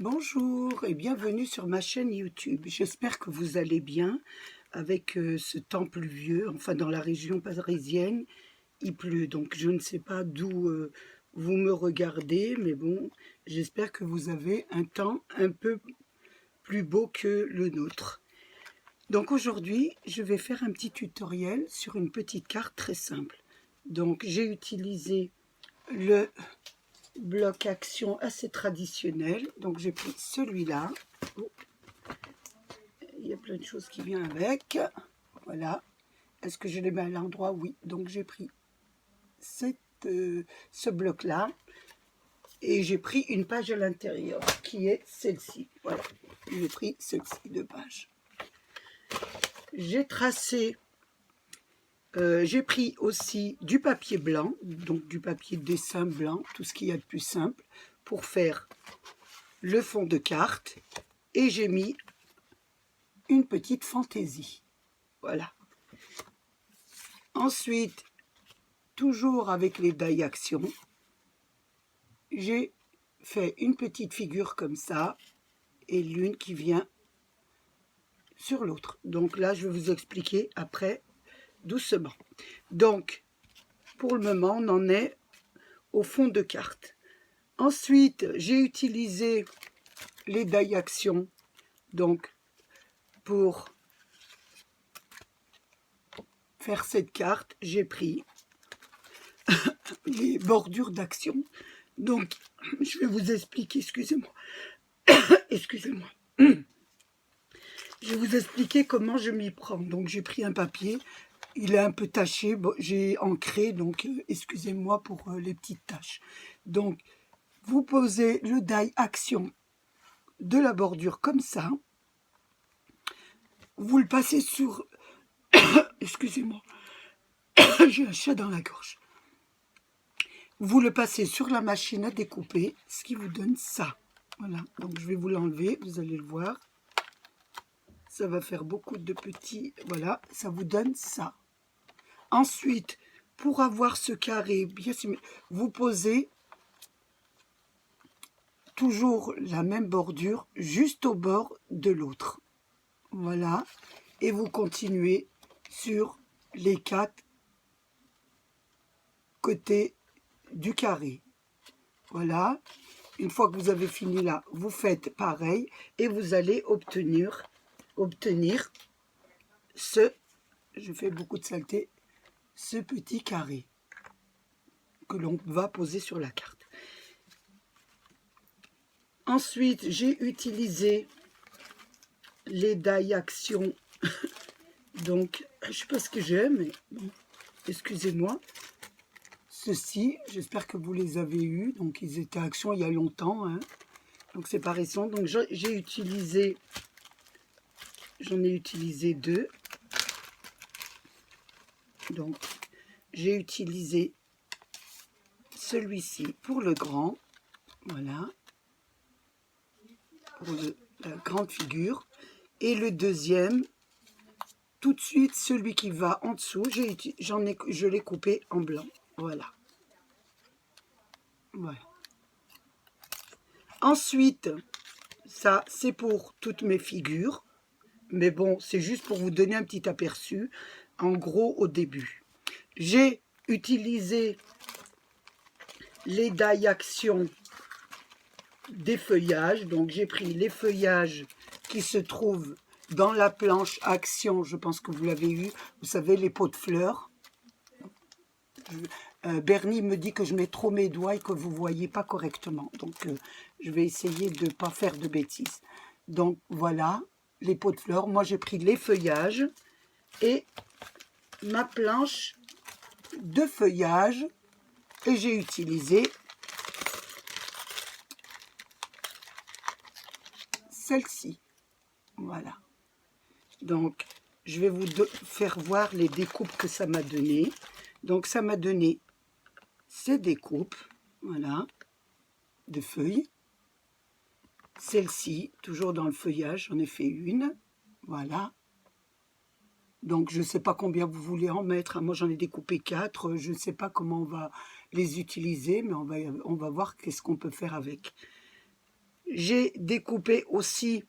Bonjour et bienvenue sur ma chaîne YouTube. J'espère que vous allez bien avec ce temps pluvieux. Enfin, dans la région parisienne, il pleut. Donc, je ne sais pas d'où vous me regardez, mais bon, j'espère que vous avez un temps un peu plus beau que le nôtre. Donc, aujourd'hui, je vais faire un petit tutoriel sur une petite carte très simple. Donc, j'ai utilisé le bloc action assez traditionnel. Donc j'ai pris celui-là. Oh, il y a plein de choses qui viennent avec. Voilà. Est-ce que je les mets à l'endroit? Oui. Donc j'ai pris ce bloc-là. Et j'ai pris une page à l'intérieur qui est celle-ci. Voilà. J'ai pris celle-ci de page. J'ai tracé. J'ai pris aussi du papier blanc, donc du papier de dessin blanc, tout ce qu'il y a de plus simple, pour faire le fond de carte. Et j'ai mis une petite fantaisie. Voilà. Ensuite, toujours avec les die action, j'ai fait une petite figure comme ça et l'une qui vient sur l'autre. Donc là, je vais vous expliquer après doucement. Donc, pour le moment, on en est au fond de carte. Ensuite, j'ai utilisé les die action, donc pour faire cette carte, j'ai pris les bordures d'action. Donc, je vais vous expliquer, excusez-moi, excusez-moi. Je vais vous expliquer comment je m'y prends. Donc, j'ai pris un papier, il est un peu taché, bon, j'ai ancré, donc excusez-moi pour les petites taches. Donc, vous posez le die action de la bordure comme ça. Vous le passez sur... excusez-moi, j'ai un chat dans la gorge. Vous le passez sur la machine à découper, ce qui vous donne ça. Voilà, donc je vais vous l'enlever, vous allez le voir. Ça va faire beaucoup de petits... Voilà, ça vous donne ça. Ensuite, pour avoir ce carré, bien sûr, vous posez toujours la même bordure juste au bord de l'autre. Voilà, et vous continuez sur les 4 côtés du carré. Voilà, une fois que vous avez fini là, vous faites pareil et vous allez obtenir ce, je fais beaucoup de saleté, ce petit carré que l'on va poser sur la carte. Ensuite, j'ai utilisé les die action. Donc, je ne sais pas ce que j'ai, mais bon, excusez-moi. Ceux-ci, j'espère que vous les avez eus. Donc, ils étaient action il y a longtemps. Hein. Donc, c'est pas récent. Donc, j'ai utilisé, j'en ai utilisé 2. Donc, j'ai utilisé celui-ci pour le grand. Voilà. Pour la grande figure. Et le deuxième, tout de suite, celui qui va en dessous, je l'ai coupé en blanc. Voilà. Voilà. Ensuite, ça, c'est pour toutes mes figures. Mais bon, c'est juste pour vous donner un petit aperçu. En gros, au début, j'ai utilisé les die action des feuillages. Donc, j'ai pris les feuillages qui se trouvent dans la planche action. Je pense que vous l'avez eu. Vous savez, les pots de fleurs. Bernie me dit que je mets trop mes doigts et que vous ne voyez pas correctement. Donc, je vais essayer de ne pas faire de bêtises. Donc, voilà, les pots de fleurs. Moi, j'ai pris les feuillages et ma planche de feuillage. Et j'ai utilisé celle-ci. Voilà. Donc, je vais vous faire voir les découpes que ça m'a donné. Donc, ça m'a donné ces découpes, voilà, de feuilles. Celle-ci, toujours dans le feuillage, j'en ai fait une, voilà. Donc, je ne sais pas combien vous voulez en mettre. Moi, j'en ai découpé 4. Je ne sais pas comment on va les utiliser, mais on va voir qu'est-ce qu'on peut faire avec. J'ai découpé aussi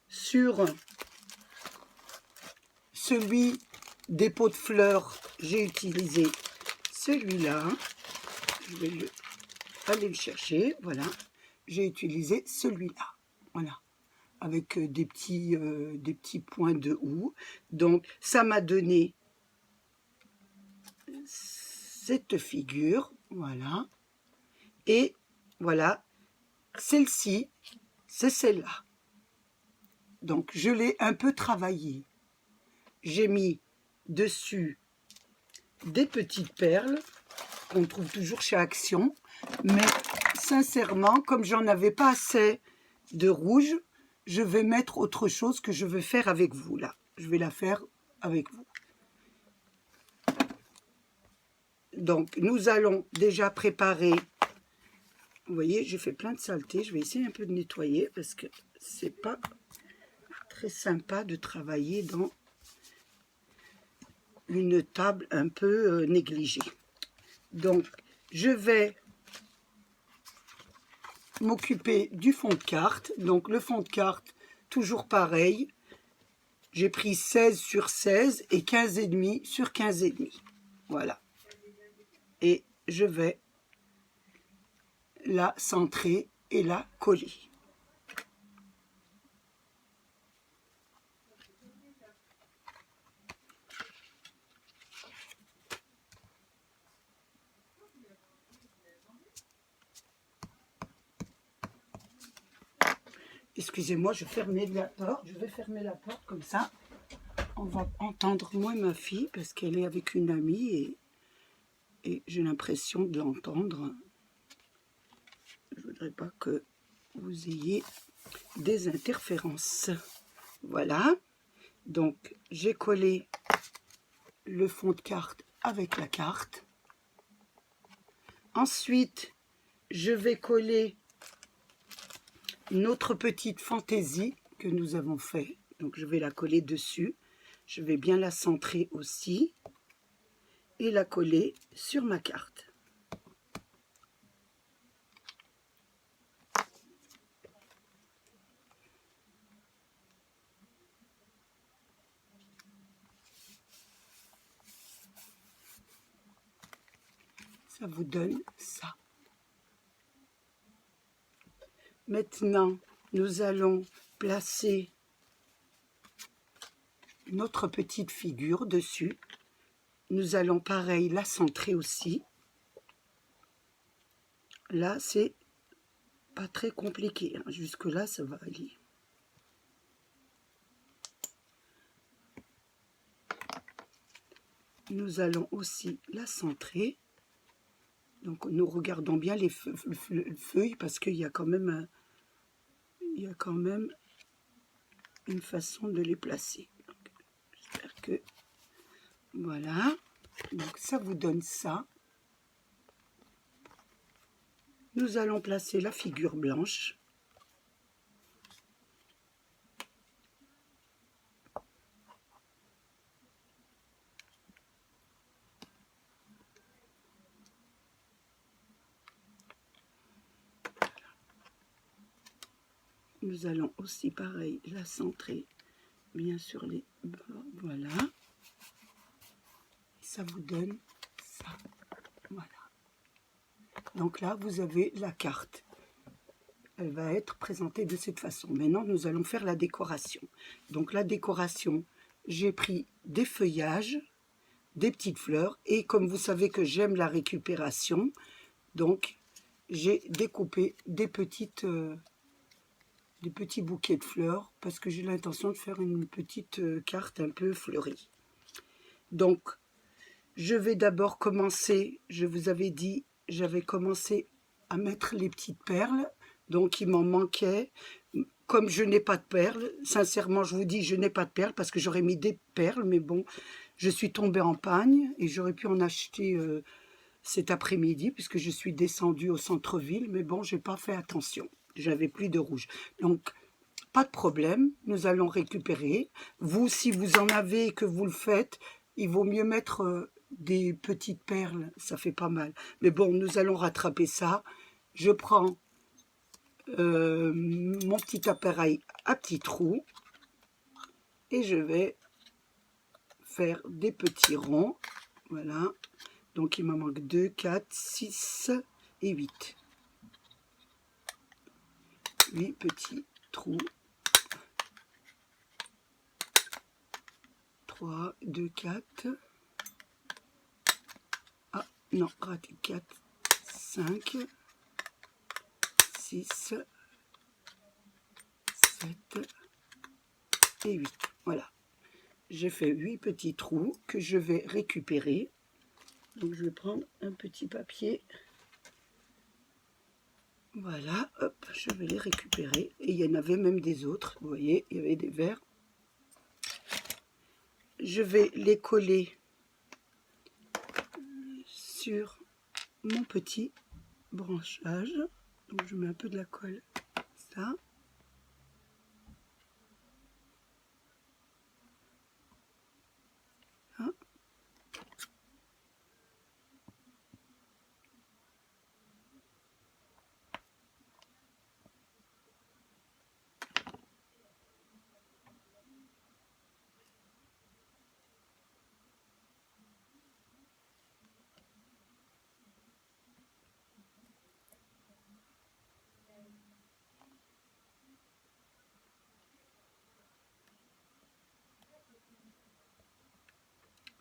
sur celui des pots de fleurs. J'ai utilisé celui-là. Je vais aller le chercher. Voilà. J'ai utilisé celui-là. Voilà. Avec des petits points de houx. Donc, ça m'a donné cette figure. Voilà. Et voilà. Celle-ci, c'est celle-là. Donc, je l'ai un peu travaillée. J'ai mis dessus des petites perles qu'on trouve toujours chez Action. Mais sincèrement, comme j'en avais pas assez de rouge, je vais mettre autre chose que je vais faire avec vous là. Je vais la faire avec vous. Donc, nous allons déjà préparer. Vous voyez, j'ai fait plein de saletés. Je vais essayer un peu de nettoyer parce que c'est pas très sympa de travailler dans une table un peu négligée. Donc, je vais m'occuper du fond de carte. Donc, le fond de carte, toujours pareil. J'ai pris 16 sur 16 et 15,5 sur 15,5. Voilà. Et je vais la centrer et la coller. Excusez-moi, je vais fermer la porte comme ça. On va entendre moins ma fille parce qu'elle est avec une amie et j'ai l'impression de l'entendre. Je ne voudrais pas que vous ayez des interférences. Voilà. Donc, j'ai collé le fond de carte avec la carte. Ensuite, je vais coller notre petite fantaisie que nous avons fait. Donc, je vais la coller dessus. Je vais bien la centrer aussi et la coller sur ma carte. Ça vous donne ça. Maintenant, nous allons placer notre petite figure dessus. Nous allons pareil la centrer aussi. Là, c'est pas très compliqué, hein. Jusque là, ça va aller. Nous allons aussi la centrer. Donc, nous regardons bien les feuilles parce qu'il y a quand même une façon de les placer. J'espère que voilà. Donc, ça vous donne ça. Nous allons placer la figure blanche. Nous allons aussi, pareil, la centrer bien sur les bords. Voilà. Ça vous donne ça. Voilà. Donc là, vous avez la carte. Elle va être présentée de cette façon. Maintenant, nous allons faire la décoration. Donc la décoration, j'ai pris des feuillages, des petites fleurs. Et comme vous savez que j'aime la récupération, donc j'ai découpé des petits bouquets de fleurs parce que j'ai l'intention de faire une petite carte un peu fleurie. Donc, je vais d'abord commencer, je vous avais dit, j'avais commencé à mettre les petites perles, donc il m'en manquait. Comme je n'ai pas de perles, sincèrement je vous dis, je n'ai pas de perles parce que j'aurais mis des perles, mais bon, je suis tombée en panne et j'aurais pu en acheter cet après-midi puisque je suis descendue au centre-ville, mais bon, j'ai pas fait attention, j'avais plus de rouge. Donc, pas de problème, nous allons récupérer. Vous, si vous en avez et que vous le faites, il vaut mieux mettre des petites perles, ça fait pas mal. Mais bon, nous allons rattraper ça. Je prends mon petit appareil à petits trous et je vais faire des petits ronds. Voilà. Donc il me manque 2, 4, 6 et 8. 8 petits trous. 3, 2, 4. Ah, non, raté 4, 5, 6, 7 et 8. Voilà. J'ai fait 8 petits trous que je vais récupérer. Donc je vais prendre un petit papier. Voilà, hop, je vais les récupérer. Et il y en avait même des autres. Vous voyez, il y avait des verres. Je vais les coller sur mon petit branchage. Donc je mets un peu de la colle, ça. Hein.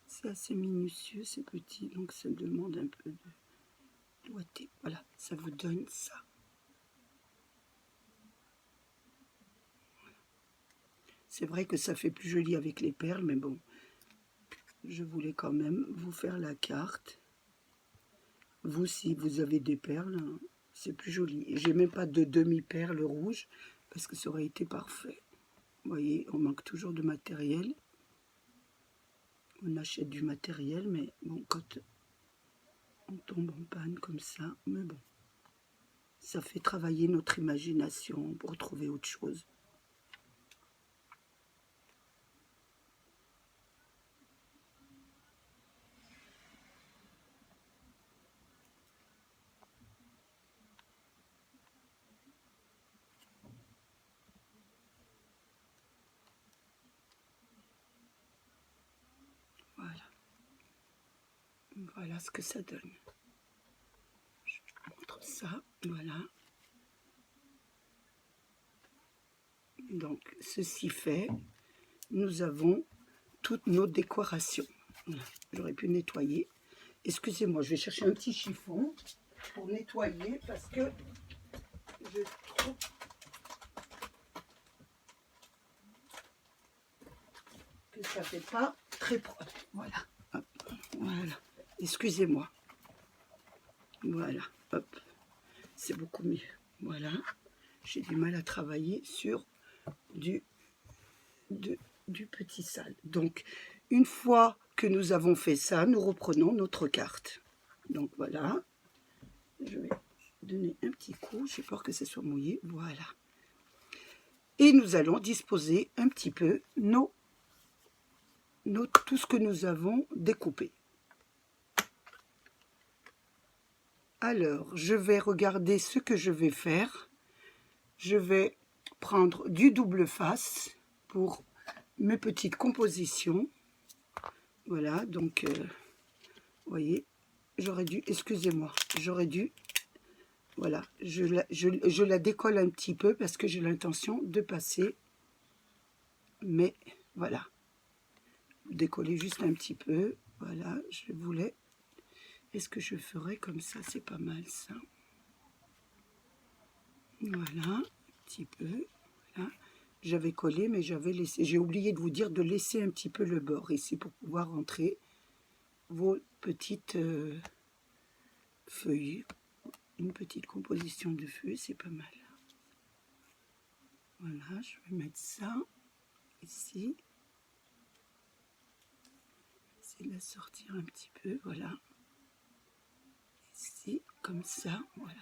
C'est assez minutieux, c'est petit, donc ça demande un peu de doigté. Voilà, ça vous donne ça. C'est vrai que ça fait plus joli avec les perles, mais bon, je voulais quand même vous faire la carte. Vous, si vous avez des perles, c'est plus joli. Et j'ai même pas de demi-perles rouges, parce que ça aurait été parfait. Vous voyez, on manque toujours de matériel. On achète du matériel, mais bon, quand on tombe en panne comme ça, mais bon, ça fait travailler notre imagination pour trouver autre chose. Voilà. Voilà ce que ça donne. Je vous montre ça, voilà. Donc, ceci fait, nous avons toutes nos décorations. Voilà. J'aurais pu nettoyer. Excusez-moi, je vais chercher un petit chiffon pour nettoyer parce que je trouve que ça fait pas très propre. Voilà. Hop. Voilà. Excusez-moi. Voilà. Hop. C'est beaucoup mieux. Voilà. J'ai du mal à travailler sur du petit sale. Donc, une fois que nous avons fait ça, nous reprenons notre carte. Donc voilà. Je vais donner un petit coup. J'ai peur que ce soit mouillé. Voilà. Et nous allons disposer un petit peu tout ce que nous avons découpé. Alors, je vais regarder ce que je vais faire. Je vais prendre du double face pour mes petites compositions. Voilà, donc, vous voyez, j'aurais dû, excusez-moi, j'aurais dû, voilà, je la décolle un petit peu parce que j'ai l'intention de passer, mais voilà, décoller juste un petit peu, voilà, je voulais, est-ce que je ferais comme ça, c'est pas mal ça, voilà, un petit peu, voilà. J'avais collé, mais j'avais laissé, j'ai oublié de vous dire de laisser un petit peu le bord ici pour pouvoir rentrer vos petites feuilles. Une petite composition de feuilles, c'est pas mal. Voilà, je vais mettre ça ici. Essayer de la sortir un petit peu, voilà. Ici, comme ça, voilà.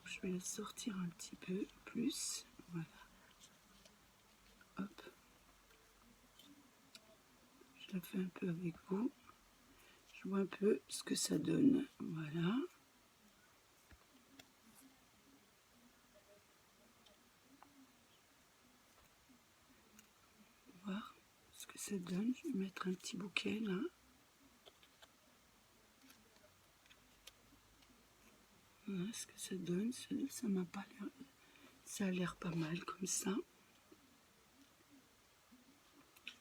Je vais la sortir un petit peu plus, voilà. Hop. Je la fais un peu avec vous. Je Je vois un peu ce que ça donne. Voilà. Voir ce que ça donne. Je vais mettre un petit bouquet là. Voilà ce que ça donne. Ça m'a pas l'air. Ça a l'air pas mal comme ça.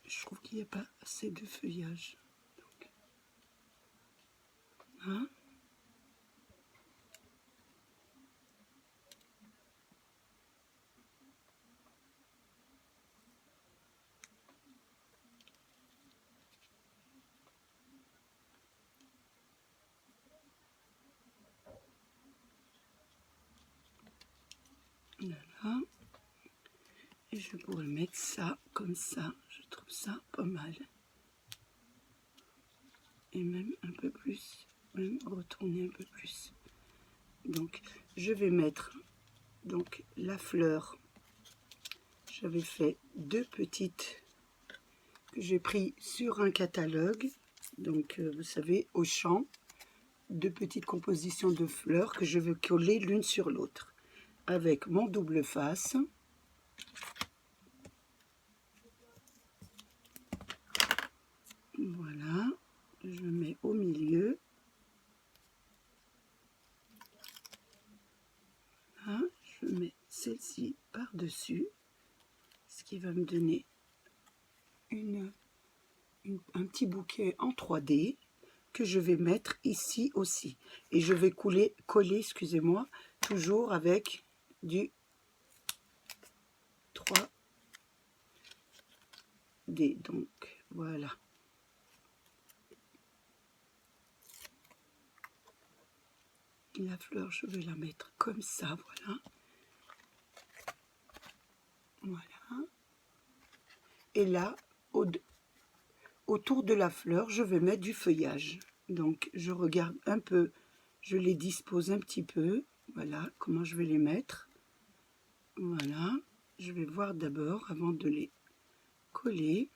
Je trouve qu'il n'y a pas assez de feuillage. Donc, hein? Voilà. Et je pourrais mettre ça comme ça. Je trouve ça pas mal. Et même un peu plus. Même retourner un peu plus. Donc, je vais mettre donc la fleur. J'avais fait 2 petites que j'ai pris sur un catalogue. Donc, vous savez, au champ. 2 petites compositions de fleurs que je veux coller l'une sur l'autre. Avec mon double face. Voilà. Je mets au milieu. Là, je mets celle-ci par-dessus. Ce qui va me donner un petit bouquet en 3D que je vais mettre ici aussi. Et je vais coller, excusez-moi, toujours avec du 3D. Donc, voilà. La fleur, je vais la mettre comme ça, voilà. Voilà. Et là, autour de la fleur, je vais mettre du feuillage. Donc, je regarde un peu, je les dispose un petit peu. Voilà comment je vais les mettre. Voilà. Je vais voir d'abord avant de les coller.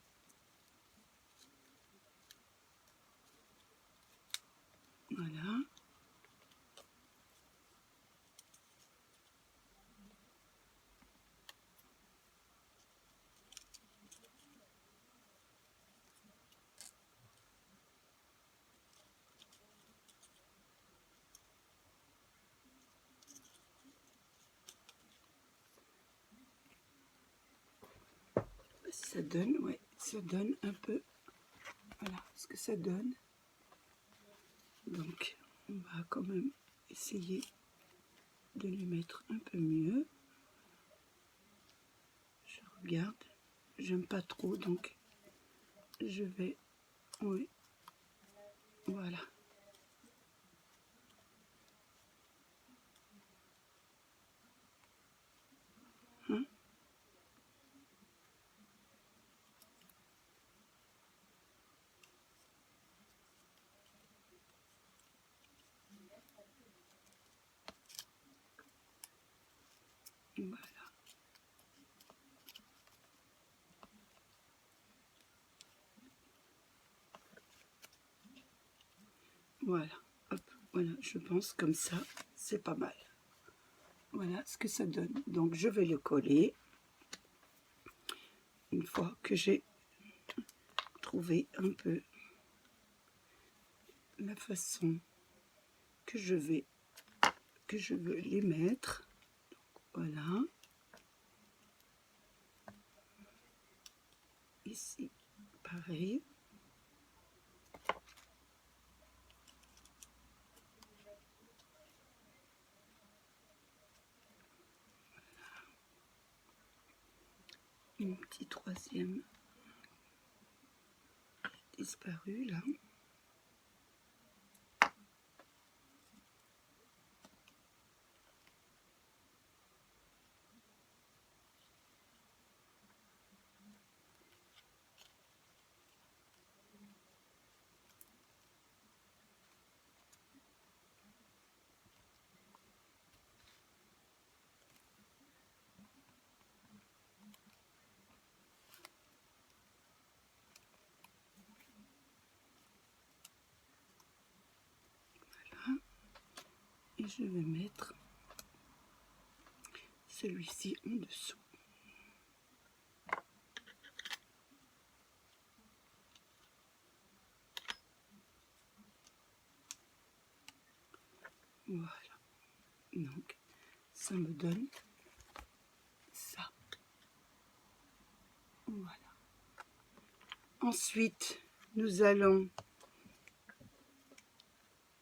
Voilà. Ça donne, ouais, ça donne un peu. Voilà ce que ça donne. Donc, on va quand même essayer de les mettre un peu mieux. Je regarde. J'aime pas trop, donc je vais... Oui. Voilà. Hein? Voilà. Voilà. Hop. Voilà. Je pense comme ça, c'est pas mal. Voilà ce que ça donne. Donc, je vais le coller. Une fois que j'ai trouvé un peu la façon que je veux les mettre. Donc, voilà. Ici, pareil. Une petite troisième disparue là. Et je vais mettre celui-ci en dessous. Voilà. Donc, ça me donne ça. Voilà. Ensuite, nous allons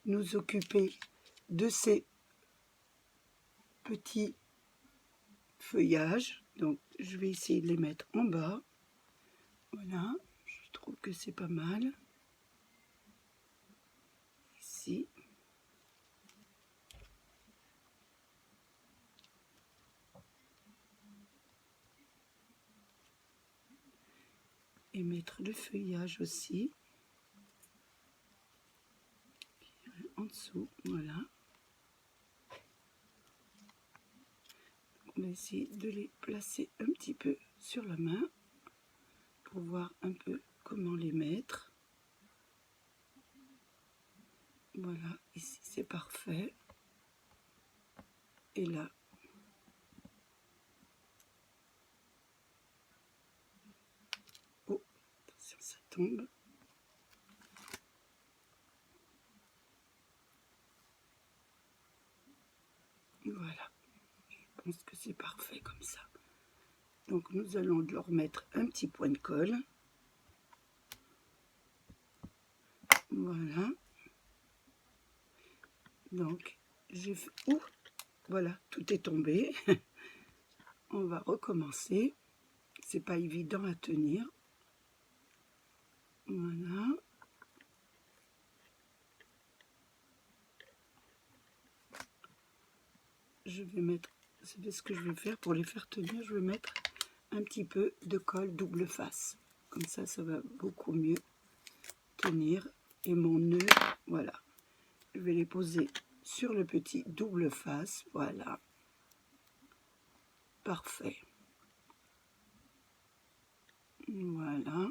nous occuper de ces petits feuillages. Donc, je vais essayer de les mettre en bas. Voilà, je trouve que c'est pas mal. Ici. Et mettre le feuillage aussi. En dessous, voilà. On va essayer de les placer un petit peu sur la main pour voir un peu comment les mettre. Voilà, ici c'est parfait. Et là, oh, attention, ça tombe. Voilà, je pense que c'est parfait comme ça. Donc nous allons leur mettre un petit point de colle. Voilà. Donc j'ai fait... Ouh, voilà, tout est tombé. On va recommencer. C'est pas évident à tenir. Voilà. Je vais mettre, c'est ce que je vais faire pour les faire tenir, je vais mettre un petit peu de colle double face. Comme ça, ça va beaucoup mieux tenir. Et mon nœud, voilà. Je vais les poser sur le petit double face. Voilà. Parfait. Voilà.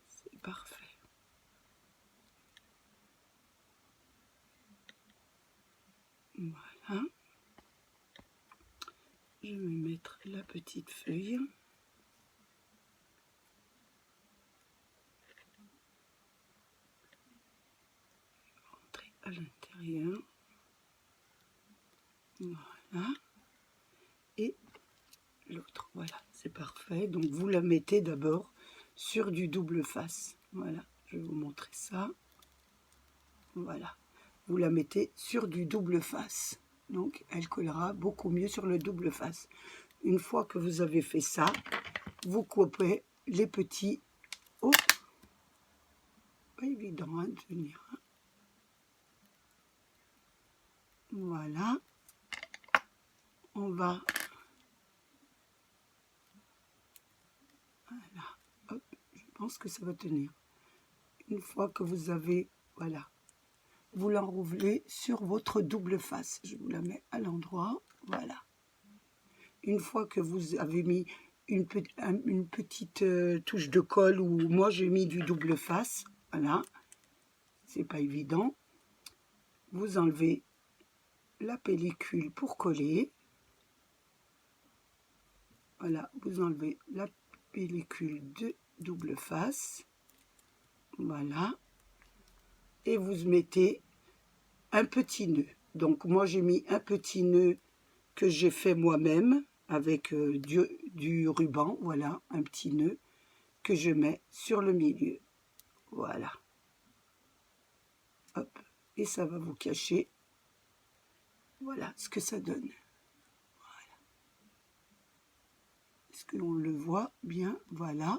C'est parfait. Voilà. Je vais mettre la petite feuille. Rentrer à l'intérieur. Voilà. Et l'autre, voilà, c'est parfait. Donc vous la mettez d'abord sur du double face. Voilà, je vais vous montrer ça. Voilà, vous la mettez sur du double face. Donc elle collera beaucoup mieux sur le double face. Une fois que vous avez fait ça, vous coupez les petits. Oh, pas évident hein, de tenir. Voilà, on va. Voilà, hop, je pense que ça va tenir. Une fois que vous avez, voilà, vous l'enroulez sur votre double face. Je vous la mets à l'endroit, voilà. Une fois que vous avez mis une petite touche de colle, ou moi j'ai mis du double face, voilà, c'est pas évident. Vous enlevez la pellicule pour coller. Voilà, vous enlevez la pellicule de double face. Voilà. Et vous mettez un petit nœud. Donc moi j'ai mis un petit nœud que j'ai fait moi-même avec du ruban. Voilà, un petit nœud que je mets sur le milieu. Voilà. Hop. Et ça va vous cacher. Voilà ce que ça donne. Voilà. Est-ce que l'on le voit bien? Voilà.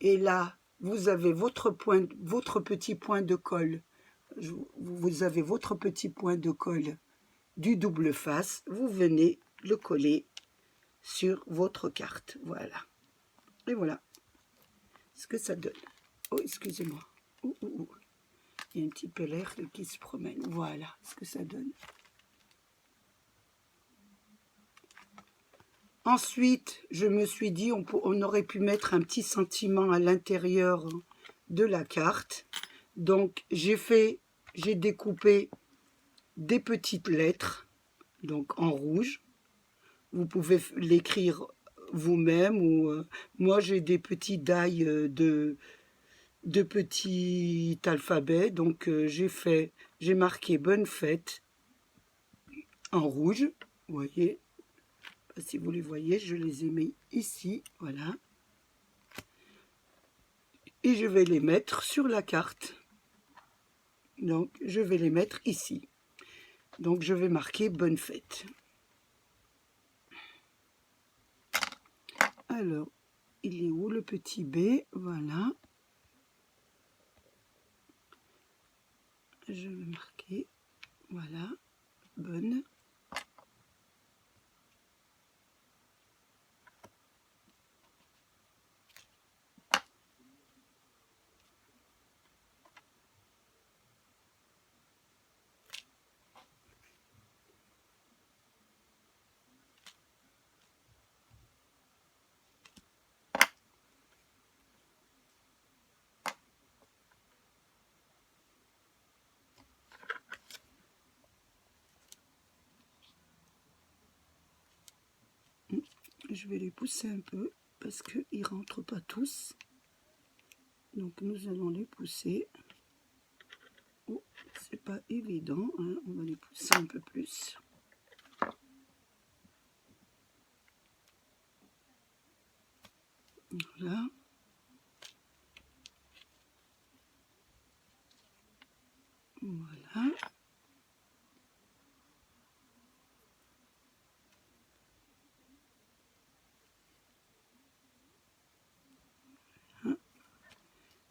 Et là, vous avez votre petit point de colle. Vous avez votre petit point de colle du double face. Vous venez le coller sur votre carte. Voilà. Et voilà ce que ça donne. Oh, excusez-moi. Il y a un petit peu l'air qui se promène. Voilà ce que ça donne. Ensuite, je me suis dit, on aurait pu mettre un petit sentiment à l'intérieur de la carte. Donc, j'ai découpé des petites lettres, donc en rouge. Vous pouvez l'écrire vous-même ou moi j'ai des petits die de petit alphabet. Donc j'ai marqué bonne fête en rouge. Vous voyez, si vous les voyez, je les ai mis ici, voilà. Et je vais les mettre sur la carte. Donc je vais les mettre ici. Donc je vais marquer bonne fête. Alors, il est où le petit B? Voilà. Je vais marquer, voilà, bonne. Je vais les pousser un peu parce qu'ils ne rentrent pas tous. Donc nous allons les pousser. Oh, c'est pas évident, hein. On va les pousser un peu plus. Voilà. Voilà.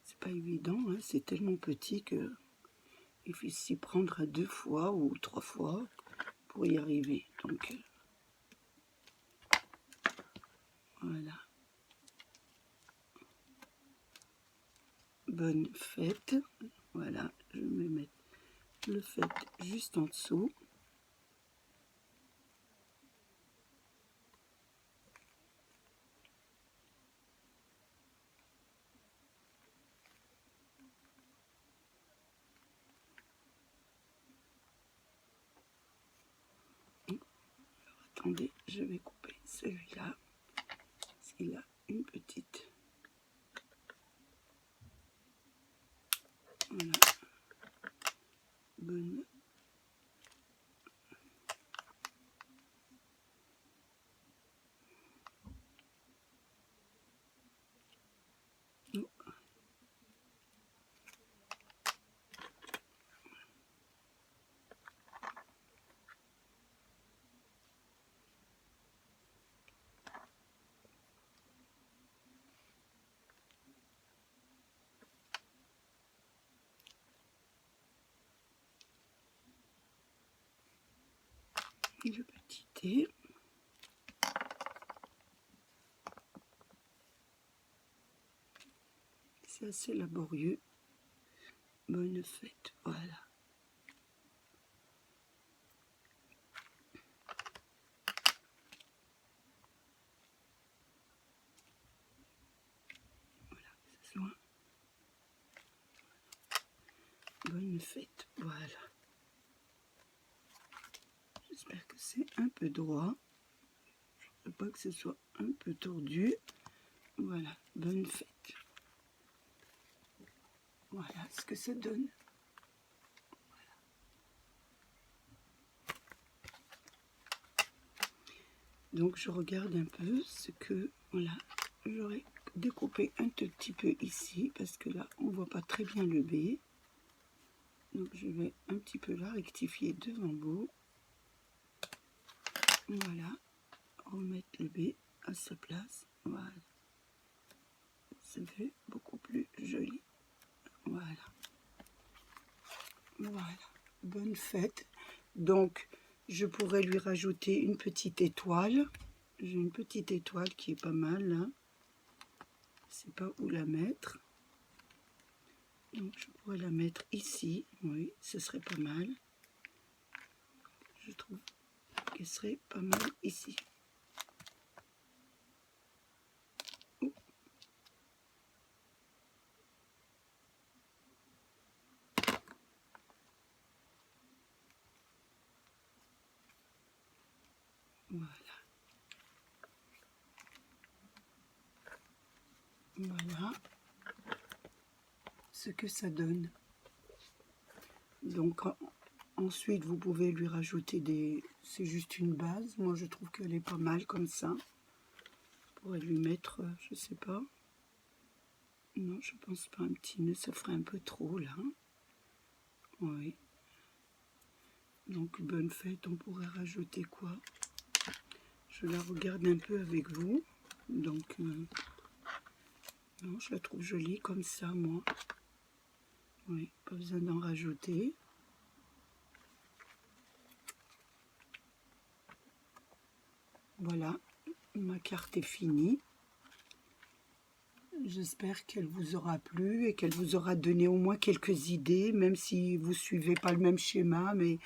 C'est pas évident, hein. C'est tellement petit que il faut s'y prendre 2 fois ou 3 fois pour y arriver. Donc voilà. Bonne fête. Voilà, je vais mettre le fête juste en dessous. Attendez, je vais couper celui-là. Parce qu'il a une petite. Voilà. Bonne. Oh. Et le petit thé. C'est assez laborieux. Bonne fête, voilà. Voilà, ça soit. Bonne fête, voilà. J'espère que c'est un peu droit. Je ne veux pas que ce soit un peu tordu. Voilà, bonne fête. Voilà ce que ça donne. Voilà. Donc je regarde un peu ce que, voilà, j'aurais découpé un tout petit peu ici, parce que là, on ne voit pas très bien le B. Donc je vais un petit peu là rectifier devant bout. Voilà, remettre le B à sa place. Voilà, ça fait beaucoup plus joli. Voilà, voilà, bonne fête. Donc je pourrais lui rajouter une petite étoile. J'ai une petite étoile qui est pas mal là. Je sais pas où la mettre. Donc je pourrais la mettre ici. Oui, ce serait pas mal. Je trouve qu'elle serait pas mal ici. Voilà ce que ça donne. Donc ensuite vous pouvez lui rajouter des... C'est juste une base, moi je trouve qu'elle est pas mal comme ça. Je pourrais lui mettre, je sais pas. Non, je pense pas, un petit nœud, ça ferait un peu trop là. Oui. Donc bonne fête, on pourrait rajouter quoi? Je la regarde un peu avec vous. Donc non, je la trouve jolie comme ça, moi. Oui, pas besoin d'en rajouter. Voilà, ma carte est finie. J'espère qu'elle vous aura plu et qu'elle vous aura donné au moins quelques idées, même si vous ne suivez pas le même schéma, mais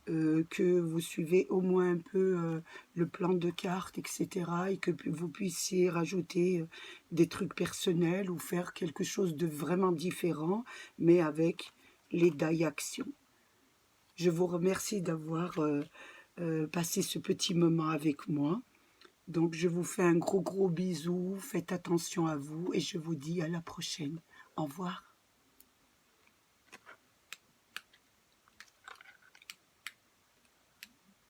que vous suivez au moins un peu le plan de carte, etc. Et que vous puissiez rajouter des trucs personnels ou faire quelque chose de vraiment différent, mais avec les die action. Je vous remercie d'avoir passé ce petit moment avec moi. Donc, je vous fais un gros bisou, faites attention à vous et je vous dis à la prochaine. Au revoir.